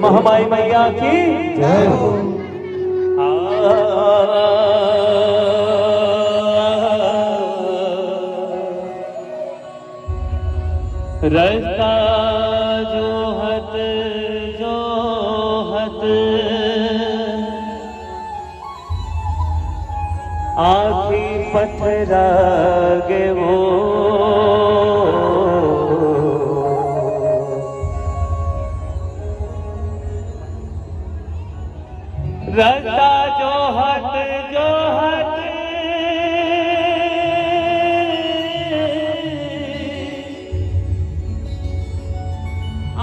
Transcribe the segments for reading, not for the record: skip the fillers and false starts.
महामाई मैया की जय हो। रास्ता जोहत जोहत आँखी पथरा गे वो रास्ता जोहत जोहत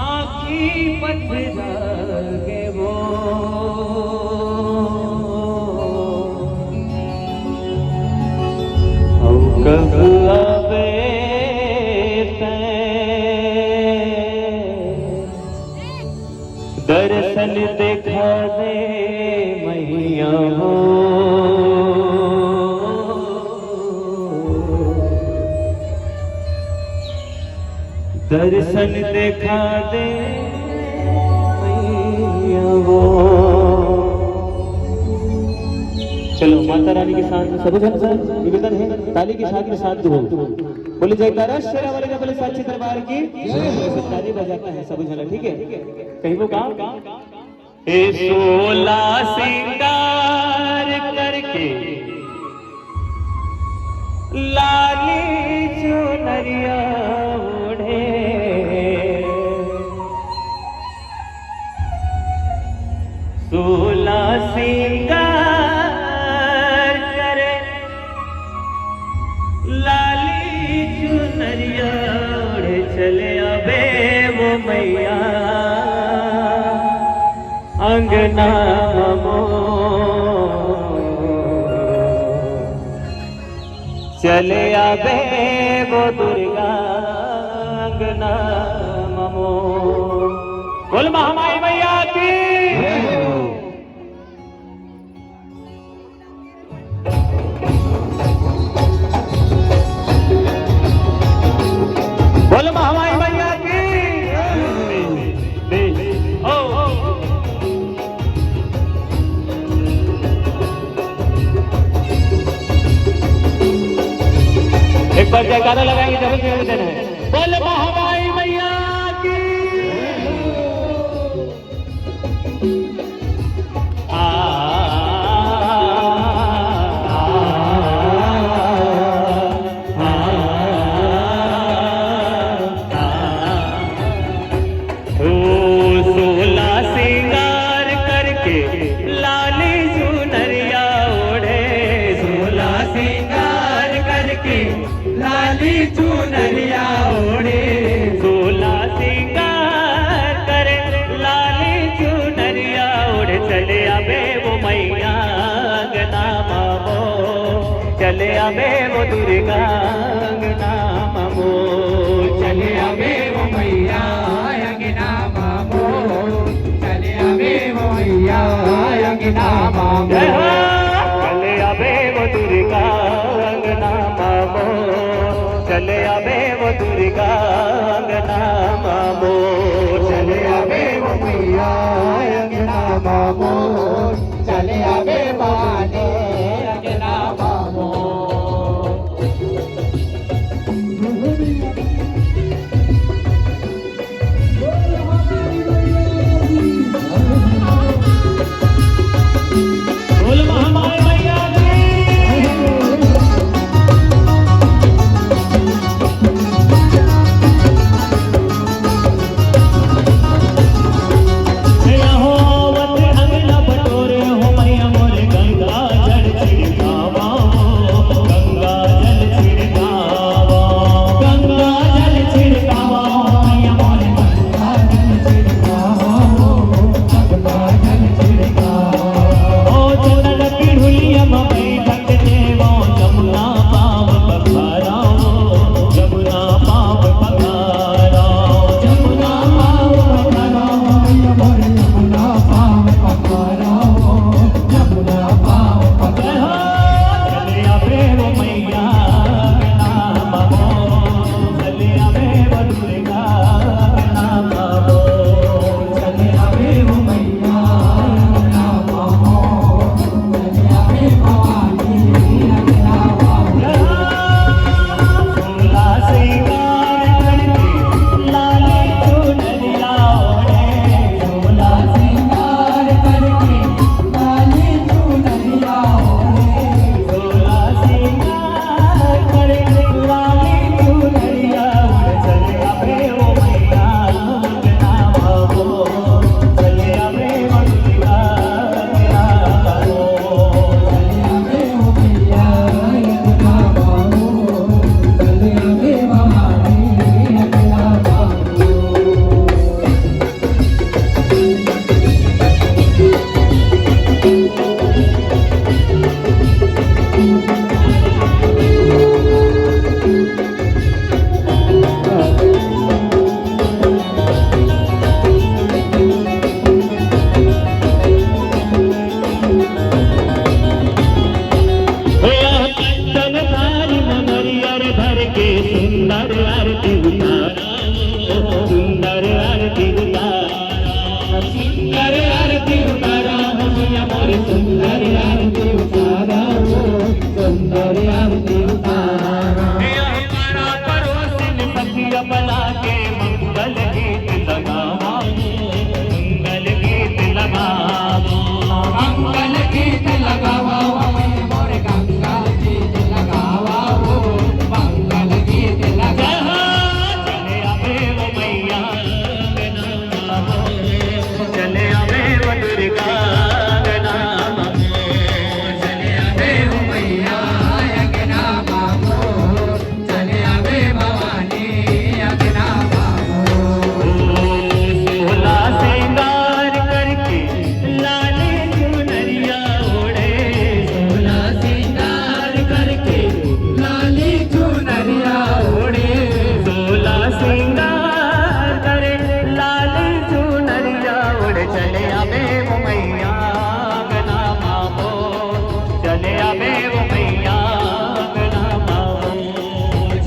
आँखी पथरा गे वो कब आवे दर्शन देखा दे मैया हो। दर्शन देखा दे मैया हो। चलो माता रानी के साथ सब जन निवेदन है, ताली के साथ में साथ दो बोले जयकारा शेरा वाले बोले साक्षी दरबार की ताली बजाता है सब जन, ठीक है। कहीं वो काम ए 16 सिंगार करके लाली चुनरिया ओढ़े 16 सिंगार लाली चुनरिया ओढ़े चले अबे वो मैया अंगना मो। चले अबे वो दुर्गा अंगना ममो। बोल महामाई मैया की बोल महामाई मैया की एक बार जयकारा लगाएंगे जब निवेदन है। बोल महामाई मैया की लाली चुनरिया ओढ़े 16 सिंगार करे लाली चुनरिया ओढ़े चले अबे वो मैया अंगना ममो। चले अबे वो दुर्गा अंगना ममो। चले अबे वो मैया अंगना मामो। चले अबे वो मैया अंगना मामो। चले अबे वो दुर्गा अंगना ममो। चले अबे वो दुर्गा अंगना ममो। चले अबे वो मैया अंगना मामो। चले अबे बाने अंगना मामो। बोल मोर सुंदर आरती उतारा हो सुंदर आरती उतारा हमारा पड़ोसिन पतिया बना के मंगल गीत लगावा मंगल गीत लगावा मंगल गीत लगावा मोर गंगा गीत लगावा हो मंगल गीत लगावा चले आवे वो मैया चले आवे वो दुर्गा चले आवे वो मैया अगना बाबो चले आवे भवानी अगना बाबो सोला सिंगार करके लाले चुनरिया ओढ़े सोला सिंगार करके लाले चुनरिया ओढ़े सोला सिंगार करे लाले चुनरिया ओढ़े चले आवे वो मैया अगना बाबो चले आवे वो मैया अगना बाबो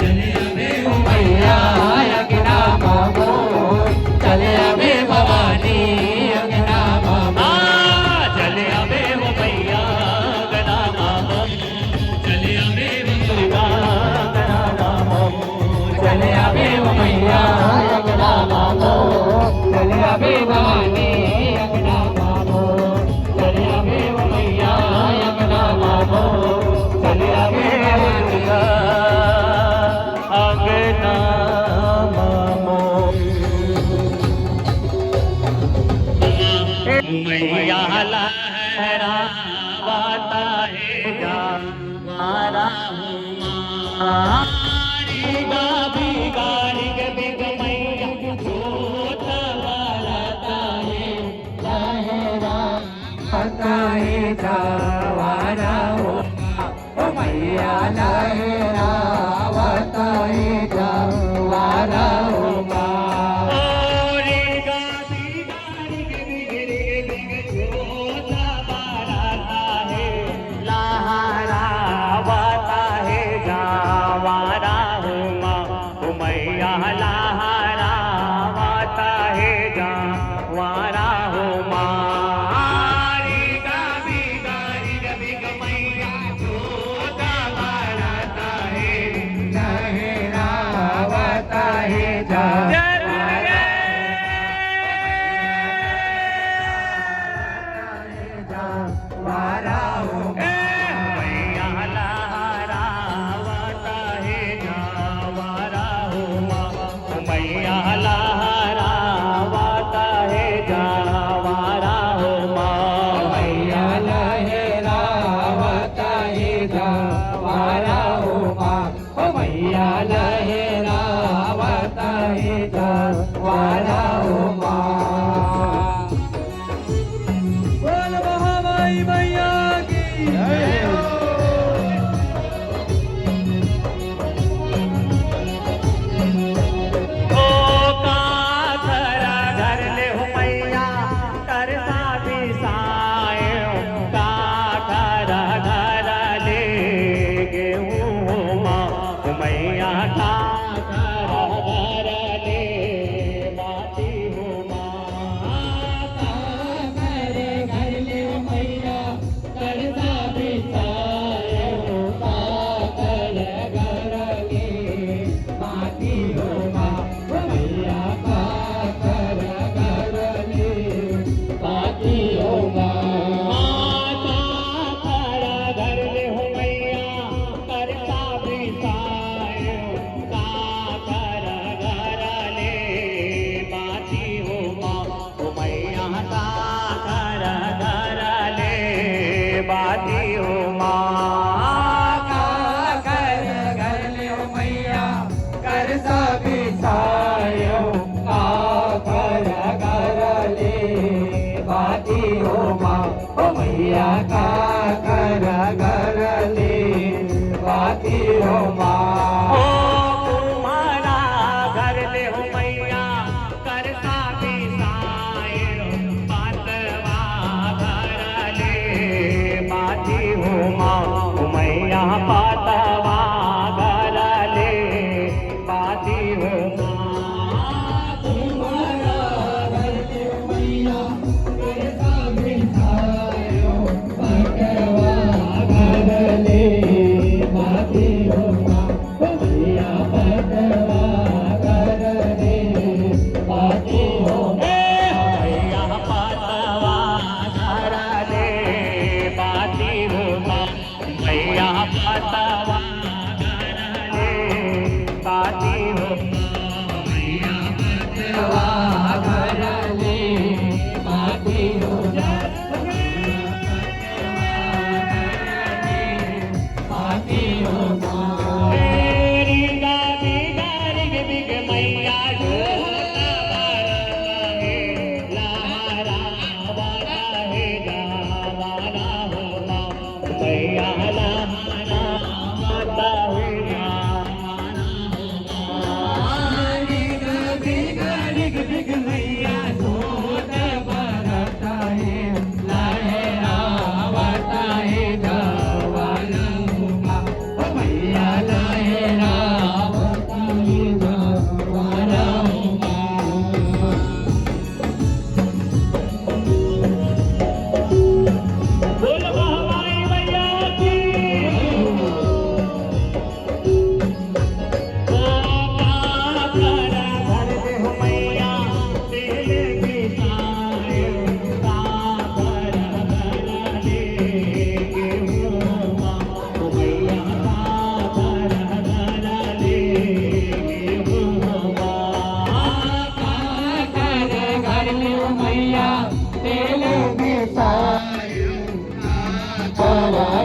चले आवे वो मैया अगना बाबो चले आवे भवानी अगना बाबो चले आवे वो मैया अगना बाबो चले आवे वो दुर्गा अगना बाबो चले आवे वो मैया अगना बाबो चले आवे भवानी अगना बाबो चले आवे वो मैया अगना बाबो चले आवे दुर्गा अगना बाबो मैया लहराता है जावारा हमारी गाभी गाड़ी बिग मैया जोत वालाता है लहराता है जावारा हो मैया लहराता है जावारा हो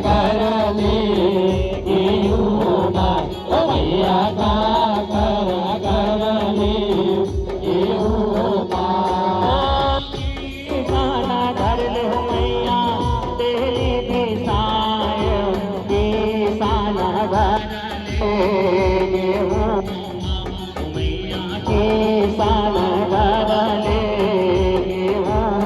करले येऊमा ओ मैया का करले येऊमा गाना धरले हो मैया तेरी दिसाय दिसाना धरले येऊमा मैया दिसाना धरले येऊमा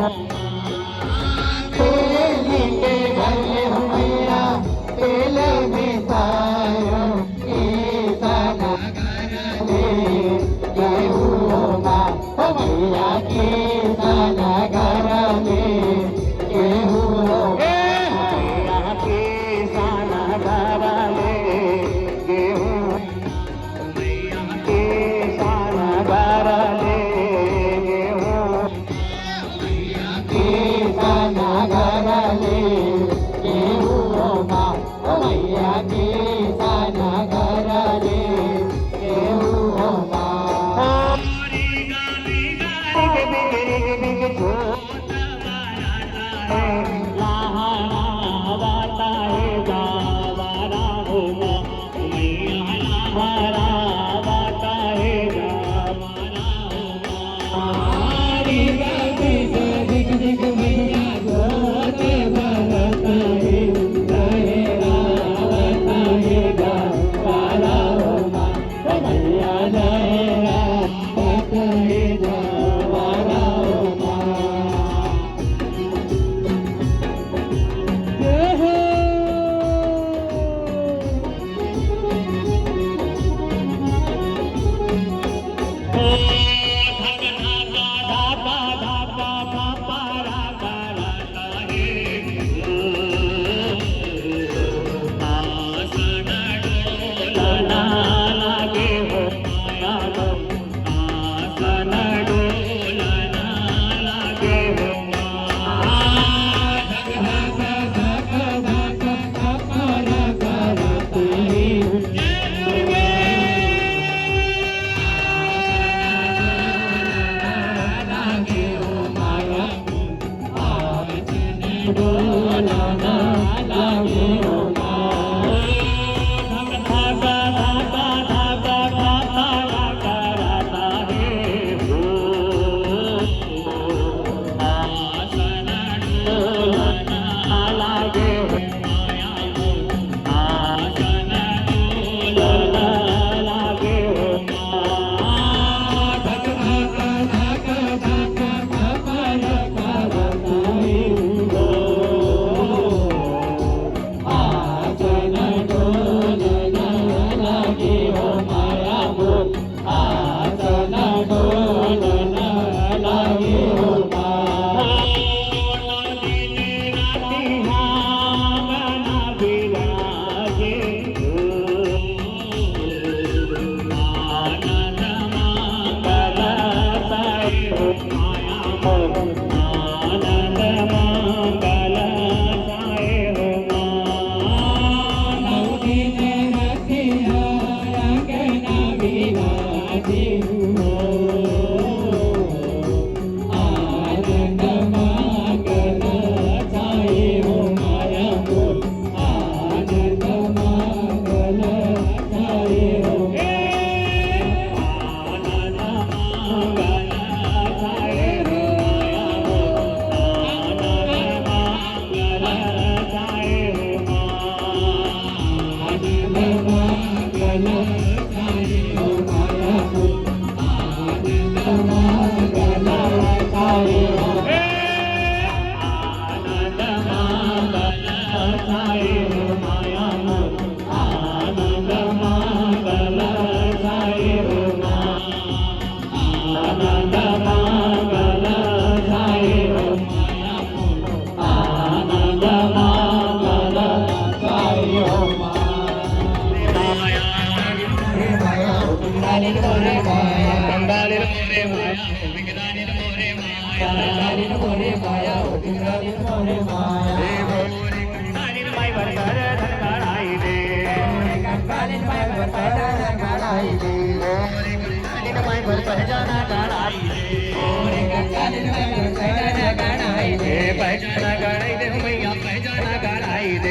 पहचाना गाड़ाई दे मैया पहचाना गाड़ाई दे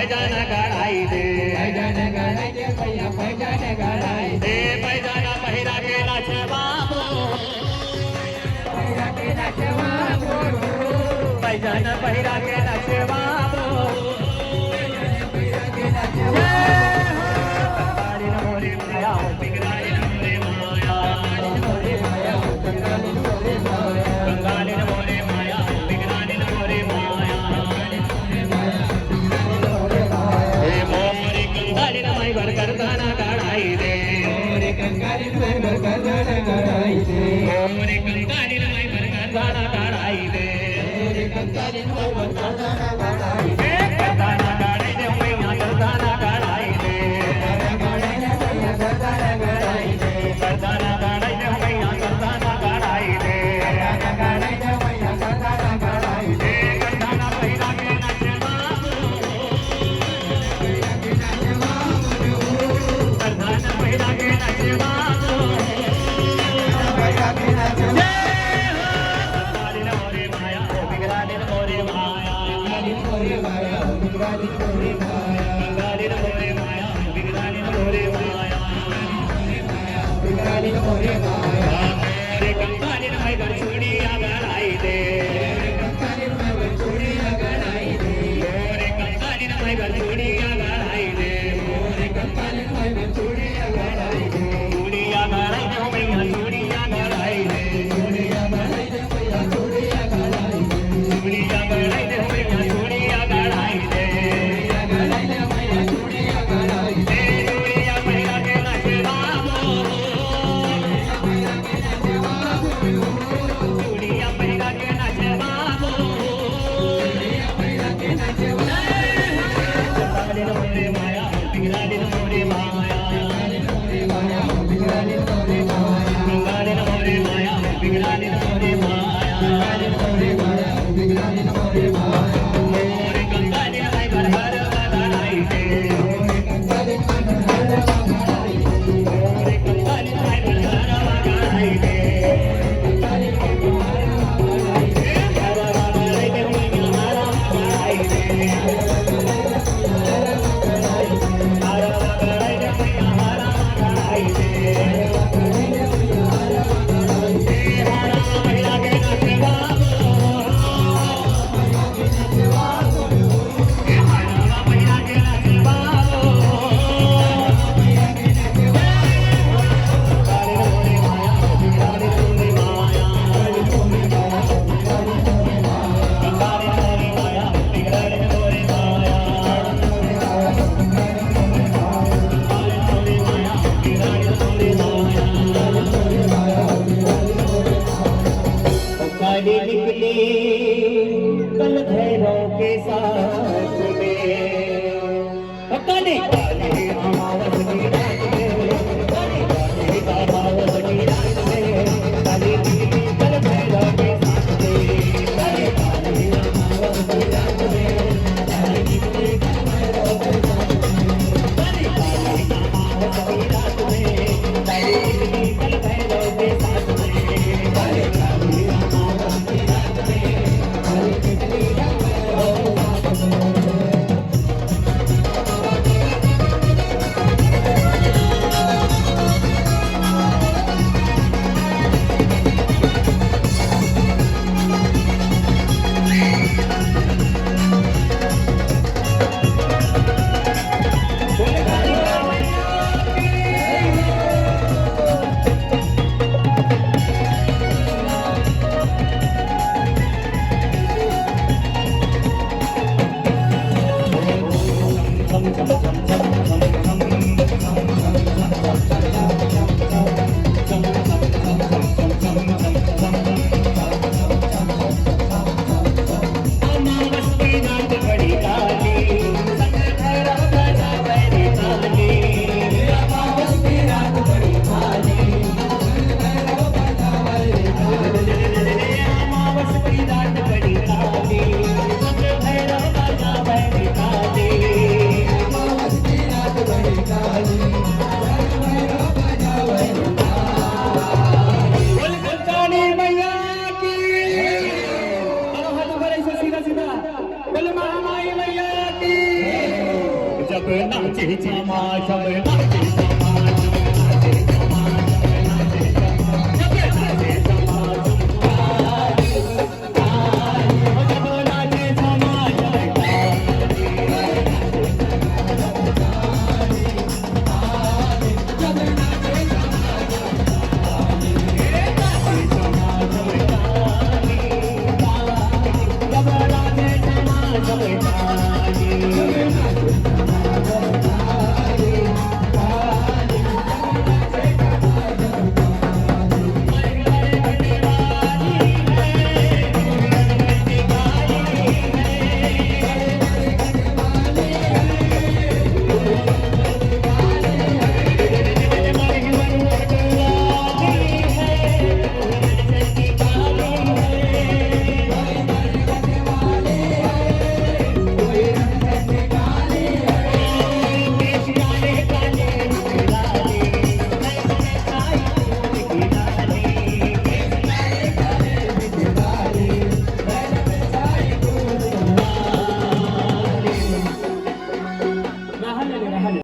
पैजाना गड़ाई दे पैजाना पहिरा के नाचे बाबू पैजाना पहिरा के नाचे बाबू गंगाली न मोरे माया बिगड़ाली न मोरे माया गंगाली न मोरे माया बिगड़ाली न मोरे माया हे मोरे गंगाली न माई भर करताना गड़ाई दे मोरे गंगाली न माई भर करताना गड़ाई दे मोरे गंगाली न माई भर करताना गड़ाई दे मोरे गंगाली न माई भर करताना गड़ाई दे करताना गड़ाई दे मैया करताना गड़ाई दे करताना गड़ाई दे करताना गड़ाई दे मैया करताना गड़ाई दे करताना गड़ाई दे मैया करताना गड़ाई दे करताना पहिरा के नाचे बाबू करताना पहिरा के नाचे बाबू पहिरा के नाचे गंगाली न मोरे माया बिगड़ाली न मोरे माया गंगाली न मोरे माया बिगड़ाली न मोरे माया गंगाली न मोरे माया बिगड़ाली न मोरे माया बिगड़ाली न मोरे माया मोरे गंगाली न माई घर चूड़िया गड़ाई दे गंगाली न माई घर चूड़िया गड़ाई दे मोरे गंगाली न माई घर चूड़िया गड़ाई दे मोरे गंगाली न माई घर चूड़िया गड़ाई दे चूड़िया गड़ाई दे मैया चूड़िया गड़ाई दे चूड़िया गड़ाई दे मैया चूड़िया गड़ाई दे चूड़िया गड़ाई दे मैया चूड़िया गड़ाई दे चूड़िया गड़ाई दे मैया चूड़िया गड़ाई दे चूड़िया पहिरा के नाचे बाबू चूड़िया पहिरा के नाचे बाबू चूड़िया पहिरा के नाचे बाबू गंगाली न मोरे माया बिगड़ाली न मोरे माया गंगाली न मोरे माया बिगड़ाली न मोरे माया गंगाली न मोरे माया बिगड़ाली न मोरे माया गंगाली न मोरे माया बिगड़ाली न मोरे माया मोरे गंगाली न माई घर घर गड़ाई दे मोरे गंगाली न माई घर घर गड़ाई दे मोरे गंगाली न माई घर घर गड़ाई दे गंगाली न माई घर गड़ाई दे घर गड़ाई दे मैया हरा गड़ाई दे हरा गड़ाई दे मैया हरा गड़ाई दे हरा महिला के नाचे बाबू हरा महिला के नाचे बाबू गंगाली न मोरे माया बिगड़ाली न मोरे माया गंगाली न मोरे माया बिगड़ाली न मोरे माया काली निकली कल भैरव के साथ